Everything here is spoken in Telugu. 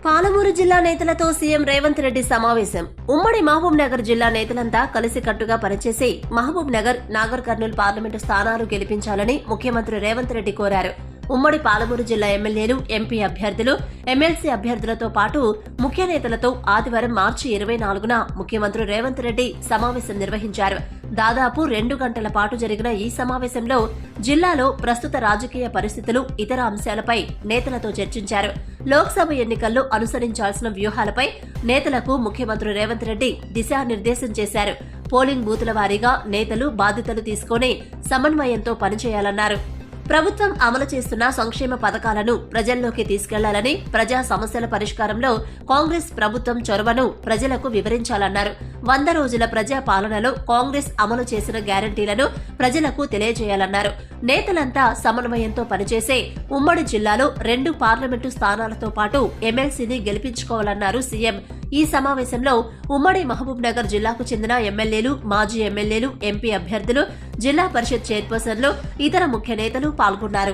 పాలమూరు జిల్లా నేతలతో సీఎం రేవంత్ రెడ్డి సమావేశం. ఉమ్మడి మహబూబ్ నగర్ జిల్లా నేతలంతా కలిసికట్టుగా పనిచేసి మహబూబ్ నగర్, నాగర్ కర్నూల్ పార్లమెంటు స్థానాలు గెలిపించాలని ముఖ్యమంత్రి రేవంత్ రెడ్డి కోరారు. ఉమ్మడి పాలమూరు జిల్లా ఎమ్మెల్యేలు, ఎంపీ అభ్యర్థులు, ఎమ్మెల్సీ అభ్యర్థులతో పాటు ముఖ్య నేతలతో ఆదివారం మార్చి 24న ముఖ్యమంత్రి రేవంత్ రెడ్డి సమావేశం నిర్వహించారు. దాదాపు 2 గంటల పాటు జరిగిన ఈ సమావేశంలో జిల్లాలో ప్రస్తుత రాజకీయ పరిస్థితులు, ఇతర అంశాలపై నేతలతో చర్చించారు. లోక్సభ ఎన్నికల్లో అనుసరించాల్సిన వ్యూహాలపై నేతలకు ముఖ్యమంత్రి రేవంత్ రెడ్డి దిశానిర్దేశం చేశారు. పోలింగ్ బూతుల వారీగా నేతలు బాధ్యతలు తీసుకుని సమన్వయంతో పనిచేయాలన్నారు. ప్రభుత్వం అమలు చేస్తున్న సంక్షేమ పథకాలను ప్రజల్లోకి తీసుకెళ్లాలని, ప్రజా సమస్యల పరిష్కారంలో కాంగ్రెస్ ప్రభుత్వం చొరవను ప్రజలకు వివరించాలన్నారు. 100 రోజుల ప్రజా పాలనలో కాంగ్రెస్ అమలు చేసిన గ్యారంటీలను ప్రజలకు తెలియజేయాలన్నారు. నేతలంతా సమన్వయంతో పనిచేసే ఉమ్మడి జిల్లాలో 2 పార్లమెంటు స్థానాలతో పాటు ఎమ్మెల్సీని గెలిపించుకోవాలన్నారు సీఎం. ఈ సమావేశంలో ఉమ్మడి మహబూబ్ నగర్ జిల్లాకు చెందిన ఎమ్మెల్యేలు, మాజీ ఎమ్మెల్యేలు, ఎంపీ అభ్యర్థులు, జిల్లా పరిషత్ చైర్పర్సన్లు, ఇతర ముఖ్య నేతలు పాల్గొన్నారు.